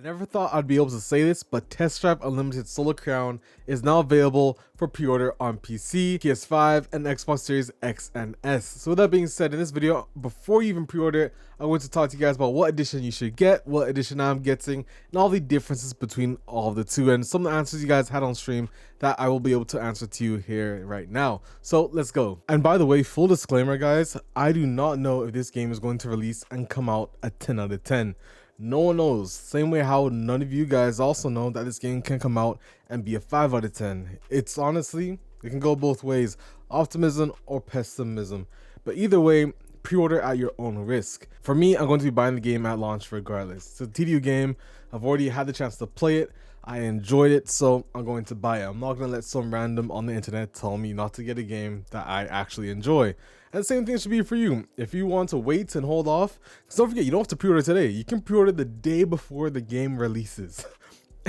I never thought I'd be able to say this, but Test Drive Unlimited Solo Crown is now available for pre-order on PC, PS5, and Xbox Series X and S. So with that being said, in this video, before you even pre-order it, I want to talk to you guys about what edition you should get, what edition I'm getting, and all the differences between all of the two, and some of the answers you guys had on stream that I will be able to answer to you here right now. So let's go. And by the way, full disclaimer guys, I do not know if this game is going to release and come out a 10 out of 10. No one knows. Same way how none of you guys also know that this game can come out and be a 5 out of 10. It's honestly, it can go both ways, optimism or pessimism. But either way, pre-order at your own risk. For me, I'm going to be buying the game at launch regardless. It's a TDU game. I've already had the chance to play it. I enjoyed it, so I'm going to buy it. I'm not going to let some random on the internet tell me not to get a game that I actually enjoy. And the same thing should be for you. If you want to wait and hold off, because don't forget, you don't have to pre-order today. You can pre-order the day before the game releases.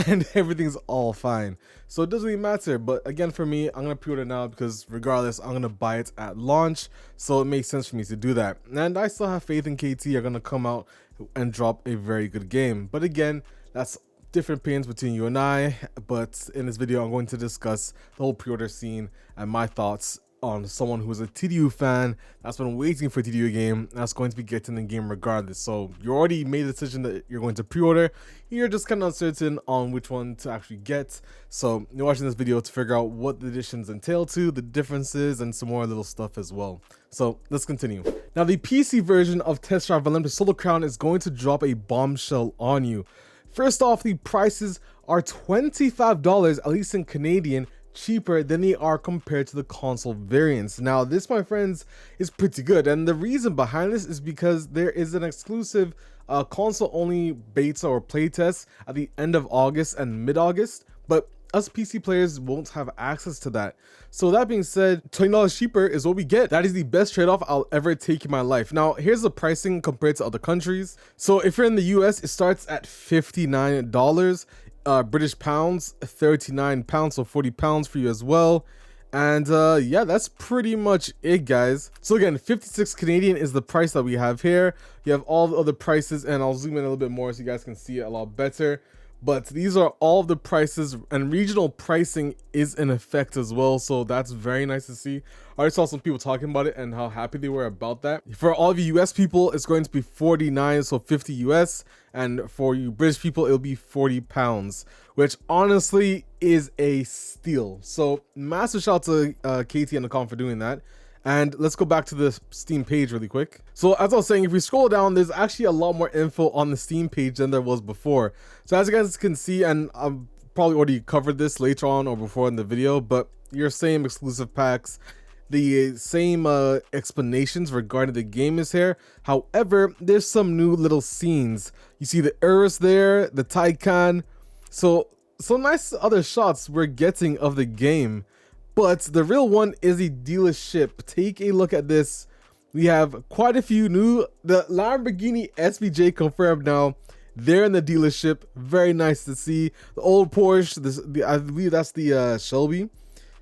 And everything's all fine. So it doesn't really matter. But again, for me, I'm going to pre-order now because regardless, I'm going to buy it at launch. So it makes sense for me to do that. And I still have faith in KT are going to come out and drop a very good game. But again, that's different opinions between you and I. But in this video, I'm going to discuss the whole pre-order scene and my thoughts on someone who's a TDU fan that's been waiting for a TDU game that's going to be getting the game regardless. So you already made the decision that you're going to pre-order, you're just kind of uncertain on which one to actually get. So you're watching this video to figure out what the editions entail to, the differences, and some more little stuff as well. So let's continue. Now the PC version of Test Drive Unlimited Solo Crown is going to drop a bombshell on you. First off, the prices are $25, at least in Canadian, cheaper than they are compared to the console variants. Now this, my friends, is pretty good, and the reason behind this is because there is an exclusive console only beta or playtest at the end of August and mid-August, but us PC players won't have access to that. So that being said, $20 cheaper is what we get. That is the best trade-off I'll ever take in my life. Now here's the pricing compared to other countries. So if you're in the US, it starts at $59. British pounds, 39 pounds, so 40 pounds for you as well. And yeah, that's pretty much it, guys. So again, 56 Canadian is the price that we have here. You have all the other prices, and I'll zoom in a little bit more so you guys can see it a lot better. But these are all the prices, and regional pricing is in effect as well, so that's very nice to see. I already saw some people talking about it and how happy they were about that. For all of you US people, it's going to be 49, so 50 US, and for you British people, it'll be 40 pounds, which honestly is a steal. So massive shout out to Katie and the com for doing that. And let's go back to the Steam page really quick. So as I was saying, if we scroll down, there's actually a lot more info on the Steam page than there was before. So as you guys can see, and I've probably already covered this later on or before in the video, but your same exclusive packs, the same explanations regarding the game is here. However, there's some new little scenes. You see the Urus there, the Taycan. So some nice other shots we're getting of the game. But the real one is the dealership. Take a look at this. We have quite a few new. The Lamborghini SVJ confirmed now. They're in the dealership. Very nice to see. The old Porsche, I believe that's the Shelby.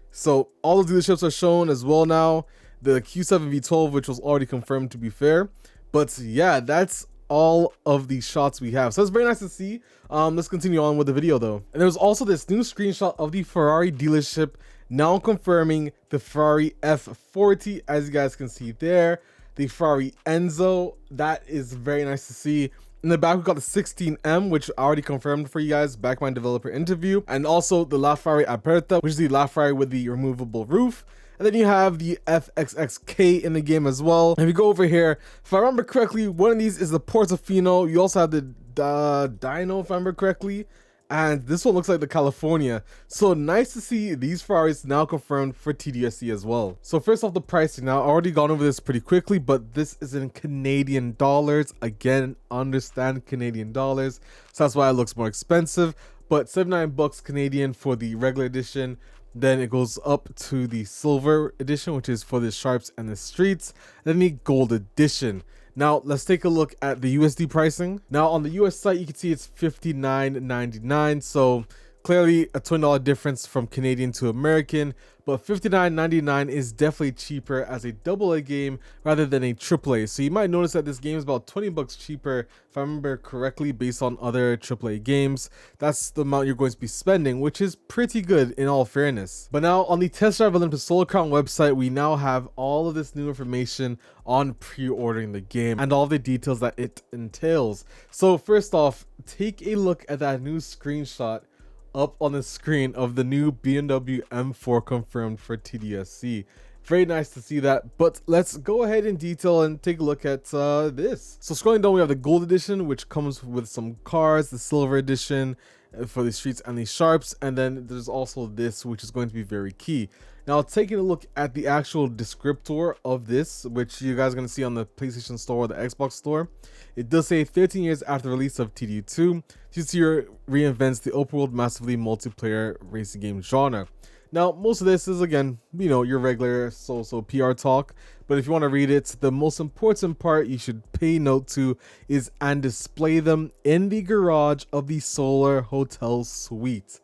So all the dealerships are shown as well now. The Q7 V12, which was already confirmed to be fair. But yeah, that's all of the shots we have. So it's very nice to see. Let's continue on with the video though. And there's also this new screenshot of the Ferrari dealership now confirming the Ferrari F40, as you guys can see there. The Ferrari Enzo, that is very nice to see. In the back, we got the 16M, which I already confirmed for you guys back in my developer interview. And also the LaFerrari Aperta, which is the LaFerrari with the removable roof. And then you have the FXXK in the game as well. And if you go over here, if I remember correctly, one of these is the Portofino. You also have the Dino, if I remember correctly. And this one looks like the California. So nice to see these Ferraris now confirmed for TDSC as well. So first off, the pricing. Now I already gone over this pretty quickly, but this is in Canadian dollars. Again, understand Canadian dollars. So that's why it looks more expensive. But 79 bucks Canadian for the regular edition. Then it goes up to the silver edition, which is for the sharps and the streets. And then the gold edition. Now let's take a look at the USD pricing. Now on the US site, you can see it's $59.99. So clearly a $20 difference from Canadian to American, but $59.99 is definitely cheaper as a AA game rather than a AAA. So you might notice that this game is about 20 bucks cheaper, if I remember correctly, based on other AAA games. That's the amount you're going to be spending, which is pretty good in all fairness. But now on the Test Drive Unlimited Solo Crown website, we now have all of this new information on pre-ordering the game and all the details that it entails. So first off, take a look at that new screenshot up on the screen of the new BMW M4 confirmed for TDSC. Very nice to see that, but let's go ahead in detail and take a look at this. So scrolling down, we have the gold edition, which comes with some cars, the silver edition for the streets and the sharps, and then there's also this, which is going to be very key. Now, taking a look at the actual descriptor of this, which you guys are going to see on the PlayStation Store or the Xbox Store, it does say 13 years after the release of TD2, TD2 reinvents the open world massively multiplayer racing game genre. Now, most of this is, again, your regular so PR talk, but if you want to read it, the most important part you should pay note to is and display them in the garage of the Solar Hotel Suite.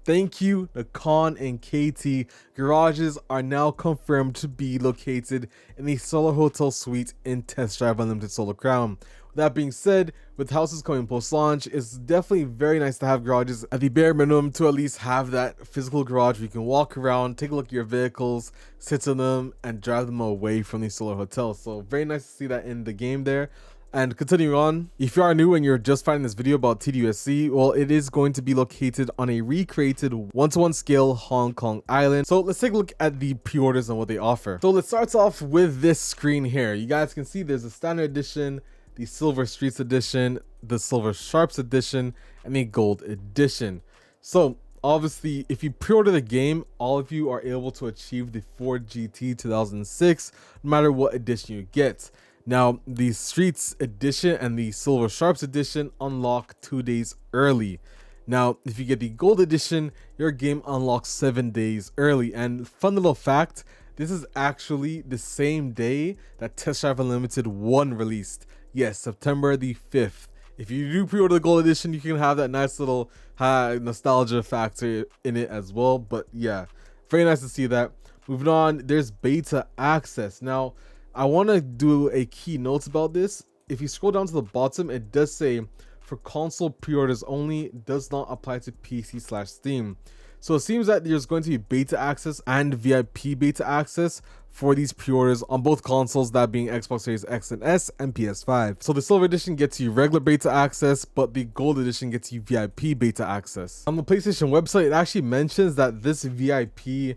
Thank you, the Con and KT garages are now confirmed to be located in the Solar Hotel Suite in Test Drive Unlimited Solar Crown. That being said, with houses coming post-launch, it's definitely very nice to have garages at the bare minimum to at least have that physical garage where you can walk around, take a look at your vehicles, sit in them, and drive them away from the Solar Hotel. So very nice to see that in the game there. And continuing on, if you are new and you're just finding this video about TDUSC, well, it is going to be located on a recreated 1-to-1 scale Hong Kong island. So let's take a look at the pre-orders and what they offer. So let's start off with this screen here. You guys can see there's a standard edition, the Silver Streets edition, the Silver Sharps edition, and the Gold edition. So obviously, if you pre-order the game, all of you are able to achieve the Ford GT 2006, no matter what edition you get. Now, the Streets edition and the Silver Sharps edition unlock 2 days early. Now, if you get the Gold edition, your game unlocks 7 days early. And fun little fact, this is actually the same day that Test Drive Unlimited 1 released. Yes, September the 5th. If you do pre-order the Gold edition, you can have that nice little nostalgia factor in it as well. But yeah, very nice to see that. Moving on, there's beta access. Now, I want to do a key note about this. If you scroll down to the bottom, it does say for console pre-orders only, does not apply to PC/Steam. So it seems that there's going to be beta access and VIP beta access for these pre-orders on both consoles, that being Xbox Series X and S and PS5. So the Silver Edition gets you regular beta access, but the Gold Edition gets you VIP beta access. On the PlayStation website, it actually mentions that this VIP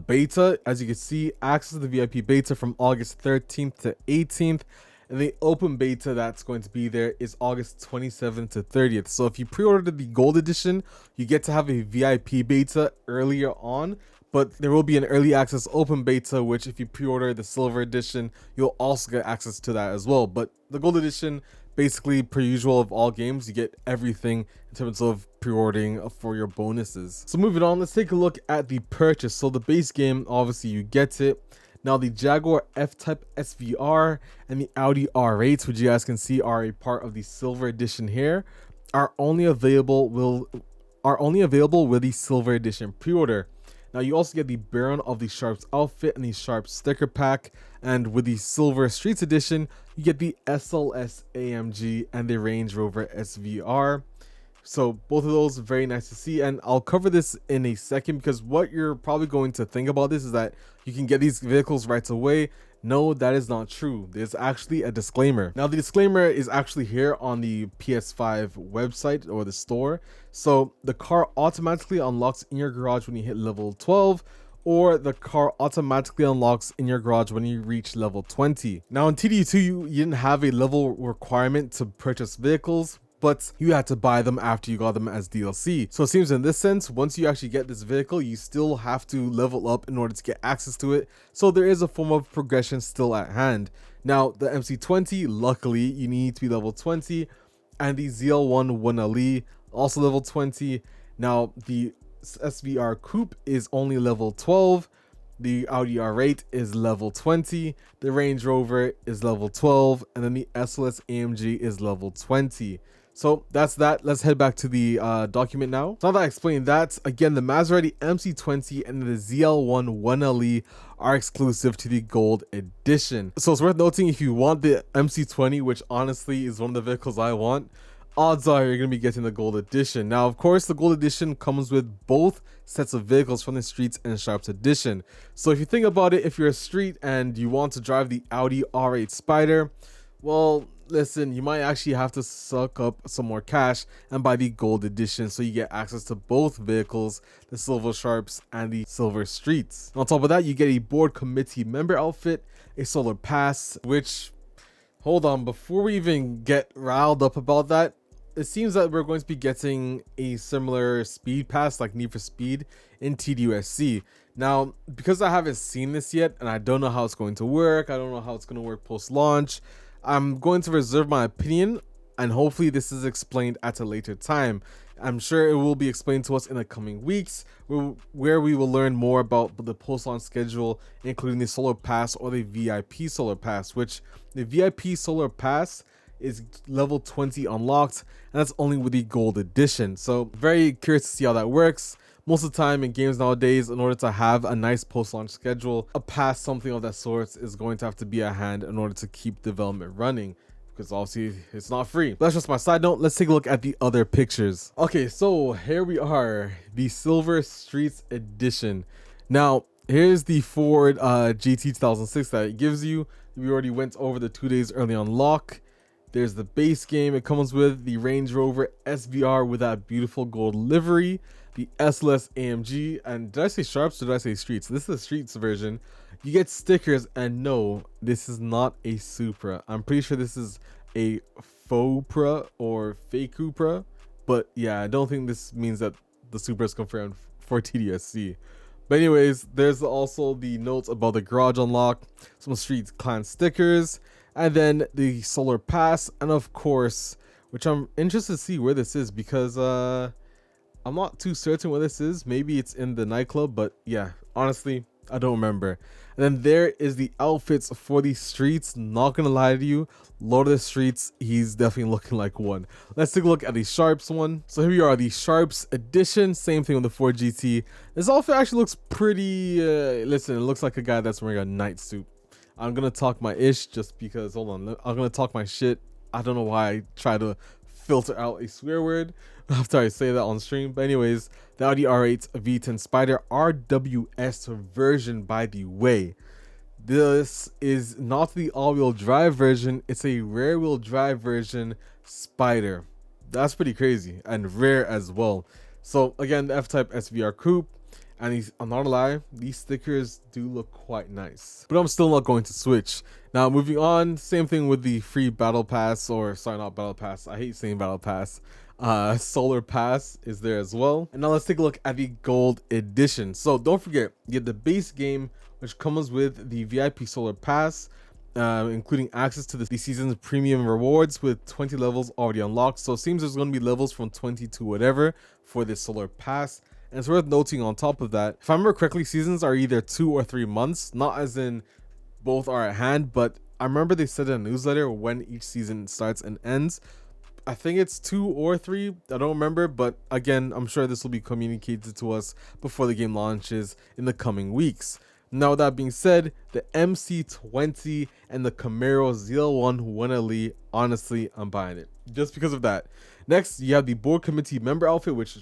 beta, as you can see, access to the VIP beta from August 13th to 18th. And the open beta that's going to be there is August 27th to 30th. So if you pre-ordered the Gold Edition, you get to have a VIP beta earlier on, but there will be an early access open beta, which if you pre-order the Silver Edition, you'll also get access to that as well. But the Gold Edition, basically per usual of all games, you get everything in terms of pre-ordering for your bonuses. So moving on, let's take a look at the purchase. So the base game, obviously you get it. Now the Jaguar F-Type SVR and the Audi R8, which you guys can see are a part of the Silver Edition here, are only available with the Silver Edition pre-order. Now you also get the Baron of the Sharps outfit and the Sharps sticker pack, and with the Silver Streets Edition, you get the SLS AMG and the Range Rover SVR. So both of those, very nice to see, and I'll cover this in a second, because what you're probably going to think about this is that you can get these vehicles right away. No, that is not true. There's actually a disclaimer. Now the disclaimer is actually here on the PS5 website or the store. So the car automatically unlocks in your garage when you hit level 12, or the car automatically unlocks in your garage when you reach level 20. Now in TD2, you didn't have a level requirement to purchase vehicles, but you had to buy them after you got them as DLC. So it seems in this sense, once you actually get this vehicle, you still have to level up in order to get access to it. So there is a form of progression still at hand. Now the MC20, luckily you need to be level 20, and the ZL1 1LE also level 20. Now the SVR Coupe is only level 12. The Audi R8 is level 20, the Range Rover is level 12, and then the SLS AMG is level 20. So that's that. Let's head back to the document now. So now that I explained that, again, the Maserati MC20 and the ZL1 1LE are exclusive to the gold edition. So it's worth noting, if you want the MC20, which honestly is one of the vehicles I want, odds are you're going to be getting the gold edition. Now, of course, the gold edition comes with both sets of vehicles from the Streets and Sharps edition. So if you think about it, if you're a street and you want to drive the Audi R8 Spider, well, listen, you might actually have to suck up some more cash and buy the gold edition so you get access to both vehicles, the Silver Sharps and the Silver Streets. On top of that, you get a board committee member outfit, a solar pass, which, hold on, before we even get riled up about that, it seems that we're going to be getting a similar speed pass like Need for Speed in TDUSC. Now, because I haven't seen this yet and I don't know how it's going to work, I don't know how it's going to work post-launch, I'm going to reserve my opinion, and hopefully this is explained at a later time. I'm sure it will be explained to us in the coming weeks, where we will learn more about the post-launch schedule, including the Solar Pass or the VIP Solar Pass, which the VIP Solar Pass is level 20 unlocked, and that's only with the gold edition. So very curious to see how that works. Most of the time in games nowadays, in order to have a nice post-launch schedule, a pass, something of that sort, is going to have to be at hand in order to keep development running, because obviously it's not free. But that's just my side note. Let's take a look at the other pictures. Okay, so here we are, the Silver Streets edition. Now, here's the Ford GT 2006 that it gives you. We already went over the 2 days early unlock. There's the base game. It comes with the Range Rover SVR with that beautiful gold livery, the SLS AMG, and did I say Sharps or did I say Streets? This is the Streets version. You get stickers, and no, this is not a Supra. I'm pretty sure this is a Faux-Pra or Fake-Cupra, but yeah, I don't think this means that the Supra is confirmed for TDSC. But anyways, there's also the notes about the garage unlock, some Streets Clan stickers, and then the Solar Pass, and of course, which I'm interested to see where this is, because I'm not too certain where this is. Maybe it's in the nightclub, but yeah, honestly, I don't remember. And then there is the outfits for the Streets. Not gonna lie to you, Lord of the Streets, he's definitely looking like one. Let's take a look at the Sharps one. So here we are, the Sharps edition. Same thing with the Ford GT. This outfit actually looks pretty, listen, it looks like a guy that's wearing a night suit. I'm gonna talk my ish just because, hold on, I'm gonna talk my shit. I don't know why I try to filter out a swear word after I say that on stream. But anyways, the Audi R8 V10 Spider RWS version, by the way. This is not the all-wheel drive version, it's a rear-wheel drive version Spider. That's pretty crazy, and rare as well. So again, the F-Type SVR Coupe. And I'm not gonna lie, these stickers do look quite nice, but I'm still not going to switch. Now moving on, same thing with the free battle pass, or sorry, not battle pass, I hate saying battle pass. Solar Pass is there as well. And now let's take a look at the gold edition. So don't forget, you get the base game, which comes with the VIP Solar Pass, including access to the season's premium rewards with 20 levels already unlocked. So it seems there's going to be levels from 20 to whatever for this Solar Pass. And it's worth noting on top of that, if I remember correctly, seasons are either 2 or 3 months, not as in both are at hand, but I remember they said in a newsletter when each season starts and ends. I think it's 2 or 3, I don't remember, but again, I'm sure this will be communicated to us before the game launches in the coming weeks. Now, with that being said, the MC20 and the Camaro ZL1 1LE, honestly, I'm buying it just because of that. Next, you have the board committee member outfit, which,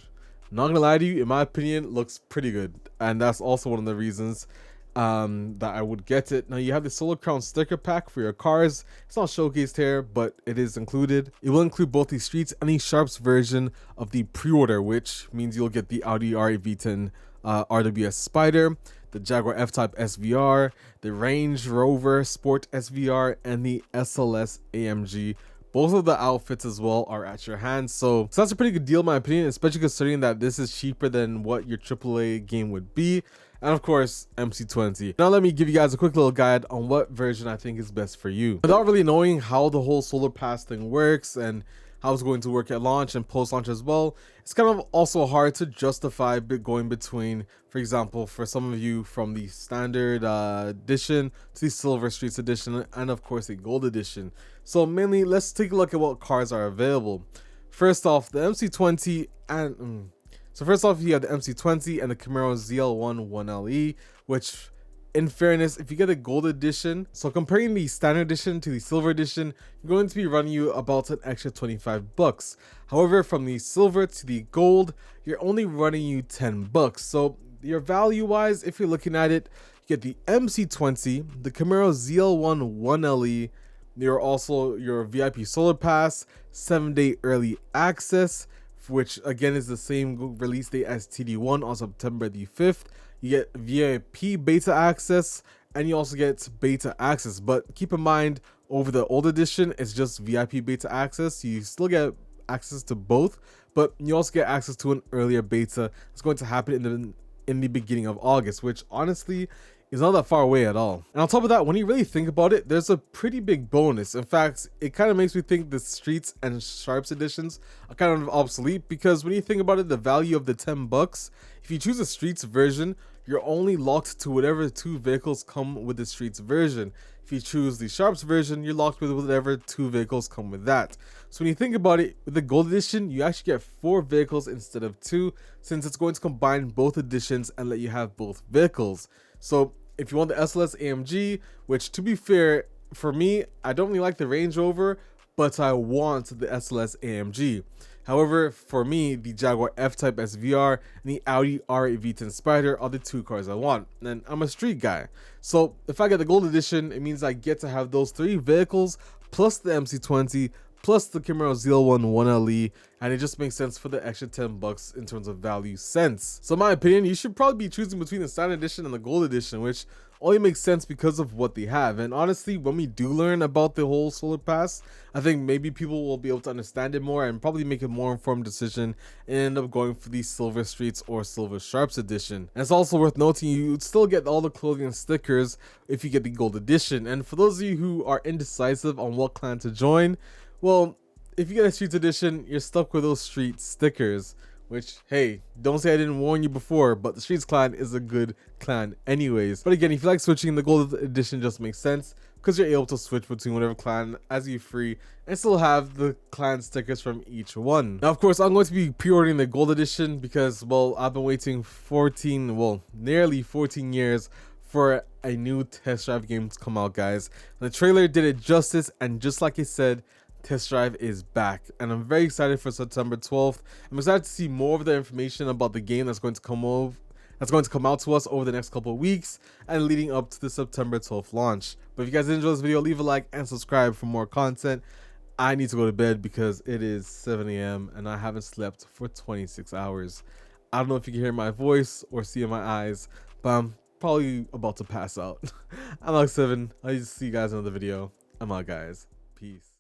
not gonna lie to you, in my opinion, looks pretty good, and that's also one of the reasons that I would get it. Now you have the Solar Crown sticker pack for your cars. It's not showcased here, but it is included. It will include both the Streets and the Sharps version of the Preorder, which means you'll get the Audi R8 V10 RWS Spider, the Jaguar F-Type SVR, the Range Rover Sport SVR, and the SLS AMG. Both of the outfits as well are at your hands, so that's a pretty good deal in my opinion, especially considering that this is cheaper than what your AAA game would be. And of course, MC20. Now let me give you guys a quick little guide on what version I think is best for you. Without really knowing how the whole Solar Pass thing works and how it's going to work at launch and post-launch as well, it's kind of also hard to justify going between, for example, for some of you from the standard edition to the Silver Streets edition, and of course the gold edition. So mainly, let's take a look at what cars are available. First off, the MC20 and so first off, you have the MC20 and the Camaro ZL1 1LE, which, in fairness, if you get a gold edition, so comparing the standard edition to the silver edition, you're going to be running you about an extra 25 bucks. However, from the silver to the gold, you're only running you 10 bucks. So your value wise, if you're looking at it, you get the MC20, the Camaro ZL1 1LE, you're also your VIP solar pass, 7-day early access, which again is the same release date as TD1 on September the 5th. You get VIP beta access, and you also get beta access, but keep in mind, over the old edition, it's just VIP beta access. You still get access to both, but you also get access to an earlier beta. It's going to happen in the beginning of August, which honestly is not that far away at all. And on top of that, when you really think about it, there's a pretty big bonus. In fact, it kind of makes me think the Streets and Sharps editions are kind of obsolete, because when you think about it, the value of the 10 bucks, if you choose a Streets version, you're only locked to whatever 2 vehicles come with the Streets version. If you choose the Sharps version, you're locked with whatever 2 vehicles come with that. So when you think about it, with the Gold Edition, you actually get 4 vehicles instead of 2, since it's going to combine both editions and let you have both vehicles. So if you want the SLS AMG, which to be fair, for me, I don't really like the Range Rover, but I want the SLS AMG. However, for me, the Jaguar F-Type SVR and the Audi R8 V10 Spider are the 2 cars I want, and I'm a street guy. So if I get the Gold Edition, it means I get to have those 3 vehicles, plus the MC20, plus the Camaro ZL1 1LE, and it just makes sense for the extra 10 bucks in terms of value sense. So in my opinion, you should probably be choosing between the standard edition and the gold edition, which only makes sense because of what they have. And honestly, when we do learn about the whole solar pass, I think maybe people will be able to understand it more and probably make a more informed decision and end up going for the Silver Streets or Silver Sharps edition. And it's also worth noting, you would still get all the clothing and stickers if you get the gold edition. And for those of you who are indecisive on what clan to join, well, if you get a Streets edition, you're stuck with those Street stickers, which, hey, don't say I didn't warn you before, but the Streets clan is a good clan anyways. But again, if you like switching, the gold edition just makes sense because you're able to switch between whatever clan as you free and still have the clan stickers from each one. Now, of course, I'm going to be pre-ordering the gold edition because, well, I've been waiting nearly 14 years for a new test drive game to come out, guys. And the trailer did it justice, and just like I said, Test Drive is back, and I'm very excited for September 12th. I'm excited to see more of the information about the game that's going to come out to us over the next couple of weeks and leading up to the September 12th launch. But if you guys did enjoy this video, leave a like and subscribe for more content. I need to go to bed because it is 7 a.m. and I haven't slept for 26 hours. I don't know if you can hear my voice or see in my eyes, but I'm probably about to pass out. I'm Alex7. I'll see you guys in another video. I'm out, guys. Peace.